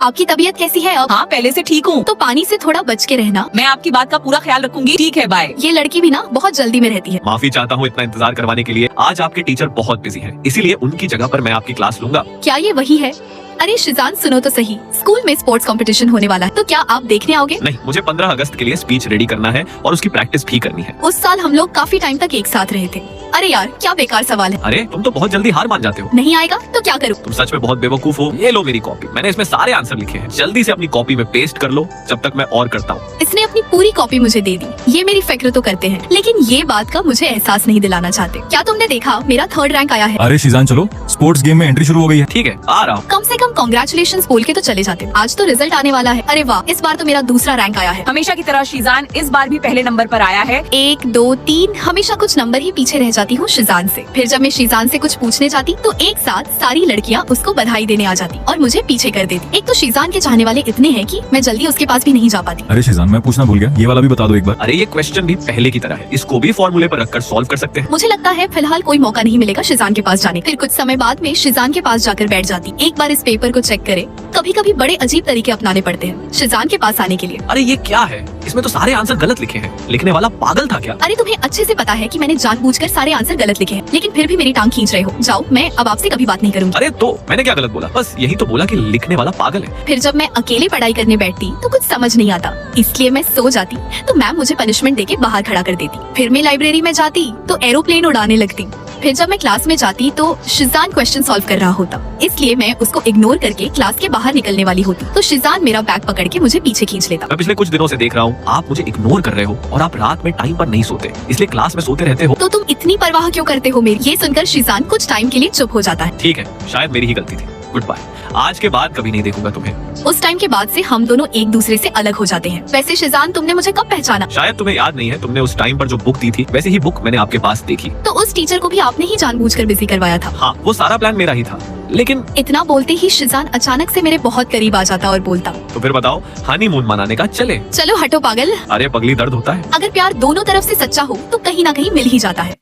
आपकी तबीयत कैसी है अब? हाँ, पहले से ठीक हूँ। तो पानी से थोड़ा बच के रहना। मैं आपकी बात का पूरा ख्याल रखूंगी। ठीक है, बाय। ये लड़की भी ना बहुत जल्दी में रहती है। माफी चाहता हूँ इतना इंतजार करवाने के लिए। आज आपके टीचर बहुत बिजी हैं, इसीलिए उनकी जगह पर मैं आपकी क्लास लूंगा। क्या ये वही है? अरे शिजान सुनो तो सही, स्कूल में स्पोर्ट्स कंपटीशन होने वाला है, तो क्या आप देखने आओगे? नहीं, मुझे 15 अगस्त के लिए स्पीच रेडी करना है और उसकी प्रैक्टिस भी करनी है। उस साल हम लोग काफी टाइम तक एक साथ रहे थे। अरे यार क्या बेकार सवाल है। अरे तुम तो बहुत जल्दी हार मान जाते हो। नहीं आएगा तो क्या करूँ? तुम सच में बहुत बेवकूफ हो। ये लो मेरी कॉपी, मैंने इसमें सारे आंसर लिखे हैं। जल्दी से अपनी कॉपी में पेस्ट कर लो जब तक मैं और करता हूँ। इसने अपनी पूरी कॉपी मुझे दे दी। ये मेरी फिक्र तो करते हैं, लेकिन ये बात का मुझे एहसास नहीं दिलाना चाहते। क्या तुमने देखा मेरा 3rd रैंक आया है? अरे शिजान चलो, स्पोर्ट्स गेम में एंट्री शुरू हो गई है। ठीक है, आ रहा हूँ। कम से कम कांग्रेचुलेशंस बोल के तो चले जाते। आज तो रिजल्ट आने वाला है। अरे वाह, इस बार तो मेरा 2रा रैंक आया है। हमेशा की तरह शिजान इस बार भी पहले नंबर पर आया है। 1, 2, 3 हमेशा कुछ नंबर ही पीछे रह जाती हूँ शिजान से। फिर जब मैं शिजान से कुछ पूछने जाती तो एक साथ सारी लड़कियाँ उसको बधाई देने आ जाती और मुझे पीछे कर देती। एक तो शिजान के चाहने वाले इतने हैं कि मैं जल्दी उसके पास भी नहीं जा पाती। अरे शिजान मैं पूछना भूल गया, ये वाला भी बता दो एक बार। अरे ये क्वेश्चन भी पहले की तरह है, इसको भी फॉर्मूले पर रखकर सॉल्व कर सकते हैं। मुझे लगता है फिलहाल कोई मौका नहीं मिलेगा शिजान के पास जाने। फिर कुछ समय बाद में शिजान के पास जाकर बैठ जाती। एक बार इस पेपर को चेक करे। कभी कभी बड़े अजीब तरीके अपनाने पड़ते हैं शिजान के पास आने के लिए। अरे ये क्या है? इसमें तो सारे आंसर गलत लिखे हैं। लिखने वाला पागल था क्या? अरे तुम्हें अच्छे से पता है कि मैंने जानबूझकर सारे आंसर गलत लिखे हैं, लेकिन फिर भी मेरी टांग खींच रहे हो। जाओ, मैं अब आपसे कभी बात नहीं करूंगी। अरे तो मैंने क्या गलत बोला? बस यही तो बोला कि लिखने वाला पागल है। फिर जब मैं अकेले पढ़ाई करने बैठती तो कुछ समझ नहीं आता, इसलिए मैं सो जाती तो मैम मुझे पनिशमेंट देके बाहर खड़ा कर देती। फिर मैं लाइब्रेरी में जाती तो एरोप्लेन उड़ाने लगती। फिर जब मैं क्लास में जाती तो शिजान क्वेश्चन सॉल्व कर रहा होता, इसलिए मैं उसको इग्नोर करके क्लास के बाहर निकलने वाली होती तो शिजान मेरा बैग पकड़ के मुझे पीछे खींच लेता। मैं पिछले कुछ दिनों से देख रहा हूँ आप मुझे इग्नोर कर रहे हो और आप रात में टाइम पर नहीं सोते, इसलिए क्लास में सोते रहते हो। तो तुम इतनी परवाह क्यों करते हो मेरी? ये सुनकर शिजान कुछ टाइम के लिए चुप हो जाता है। ठीक है, शायद मेरी ही गलती थी। Goodbye. आज के बाद कभी नहीं देखूंगा तुम्हें। उस टाइम के बाद से हम दोनों एक दूसरे से अलग हो जाते हैं। वैसे शिजान तुमने मुझे कब पहचाना? शायद तुम्हें याद नहीं है, तुमने उस टाइम पर जो बुक दी थी वैसे ही बुक मैंने आपके पास देखी। तो उस टीचर को भी आपने ही जानबूझकर बिजी करवाया था? हाँ, वो सारा प्लान मेरा ही था, लेकिन इतना बोलते ही शिजान अचानक से मेरे बहुत करीब आ जाता और बोलता, तो फिर बताओ हनीमून मनाने का चले? चलो हटो पागल। अरे पगली, दर्द होता है। अगर प्यार दोनों तरफ से सच्चा हो तो कहीं ना कहीं मिल ही जाता है।